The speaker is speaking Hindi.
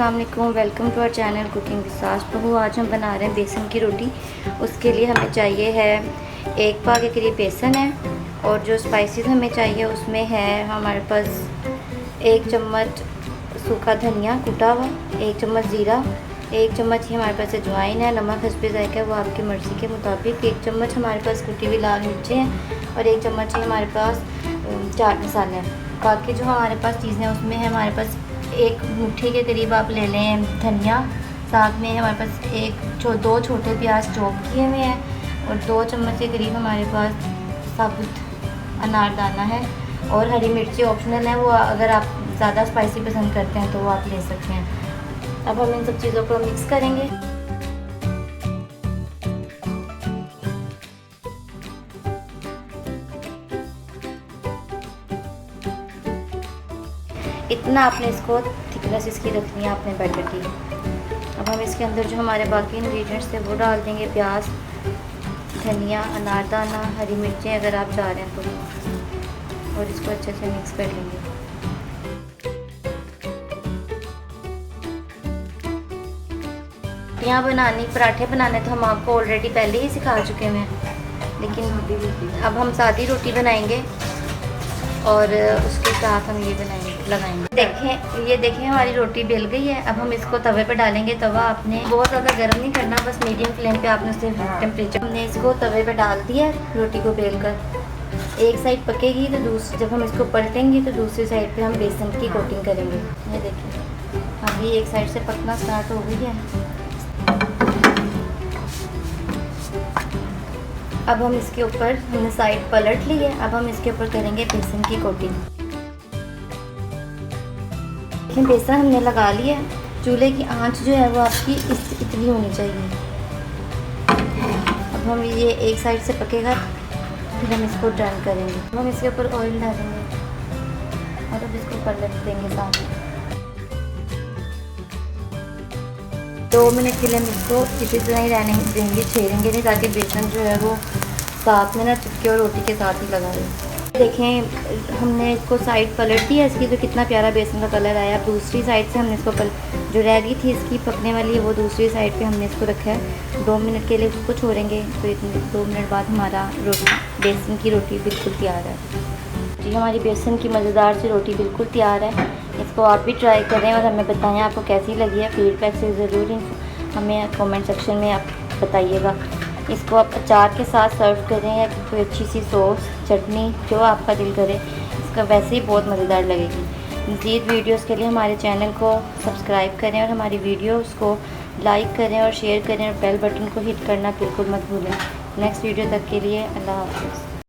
अस्सलाम वालेकुम, welcome to our channel cooking with सास बहू। आज हम बना रहे हैं बेसन की रोटी। उसके लिए हमें चाहिए है 1 पाव के करीब बेसन है, और जो स्पाइसेस हमें चाहिए उसमें है हमारे पास 1 चम्मच सूखा धनिया कुटा हुआ, 1 चम्मच ज़ीरा, 1 चम्मच ही हमारे पास अजवाइन है, नमक हस्बे ज़ायका वो आपकी मर्ज़ी के मुताबिक, 1 चम्मच हमारे पास कुटी हुई लाल मिर्चें हैं, और 1 चम्मच ही हमारे पास चाट मसाला है। बाकी जो हमारे पास चीज़ें हैं उसमें है हमारे पास 1 मुट्ठी के करीब आप ले लें धनिया, साथ में हमारे पास 2 छोटे प्याज चॉप किए हुए हैं, और 2 चम्मच के करीब हमारे पास साबुत अनारदाना है, और हरी मिर्ची ऑप्शनल है, वो अगर आप ज़्यादा स्पाइसी पसंद करते हैं तो वो आप ले सकते हैं। अब हम इन सब चीज़ों को मिक्स करेंगे। इतना आपने इसको थिकनेस इसकी रखनी है आपने बैटर की। अब हम इसके अंदर जो हमारे बाकी इंग्रेडिएंट्स थे वो डाल देंगे, प्याज, धनिया, अनारदाना, हरी मिर्चें अगर आप चाह रहे हैं तो, और इसको अच्छे से मिक्स कर लेंगे। यहाँ बनानी पराठे बनाने तो हम आपको ऑलरेडी पहले ही सिखा चुके हैं, लेकिन अब हम सादी रोटी बनाएंगे और उसके साथ हम ये लगाएंगे। ये देखें हमारी रोटी बेल गई है। अब हम इसको तवे पे डालेंगे। तवा आपने बहुत ज़्यादा गर्म नहीं करना, बस मीडियम फ्लेम पे आपने उससे टेम्परेचर। हमने इसको तवे पे डाल दिया रोटी को बेल कर। एक साइड पकेगी तो दूसरी, जब हम इसको पलटेंगे तो दूसरी साइड पे हम बेसन की कोटिंग करेंगे। ये देखिए अभी एक साइड से पकना स्टार्ट हो गई है। अब हम इसके ऊपर हमने साइड पलट ली है। अब हम इसके ऊपर करेंगे बेसन की कोटिंग। लेकिन बेसन हमने लगा लिया है। चूल्हे की आंच जो है वो आपकी इतनी होनी चाहिए। अब हम ये एक साइड से पकेगा फिर हम इसको टर्न करेंगे। अब हम इसके ऊपर ऑयल डालेंगे और अब इसको पलट देंगे साथ में। 2 मिनट के लिए हम इसको इसी तरह ही रहने देंगे, छेड़ेंगे नहीं, ताकि बेसन जो है वो साथ में ना चिपके और रोटी के साथ ही लगा रहे। देखें हमने इसको साइड पलट दिया इसकी, तो कितना प्यारा बेसन का कलर आया। अब दूसरी साइड से हमने इसको जो रह गई थी इसकी पकने वाली है वो दूसरी साइड पे हमने इसको रखा है। 2 मिनट के लिए उसको छोड़ेंगे, तो इतने 2 मिनट बाद हमारा बेसन की रोटी बिल्कुल तैयार है जी। हमारी बेसन की मज़ेदार सी रोटी बिल्कुल तैयार है। इसको आप भी ट्राई करें और हमें बताएं आपको कैसी लगी है। फीडबैक से ज़रूर हमें कमेंट सेक्शन में आप बताइएगा। इसको आप अचार के साथ सर्व करें या कोई अच्छी सी सॉस, चटनी, जो आपका दिल करे, इसका वैसे ही बहुत मज़ेदार लगेगी। मज़ीद वीडियोस के लिए हमारे चैनल को सब्सक्राइब करें और हमारी वीडियोस को लाइक करें और शेयर करें, और बेल बटन को हिट करना बिल्कुल मत भूलें। नेक्स्ट वीडियो तक के लिए अल्लाह हाफ़िज़।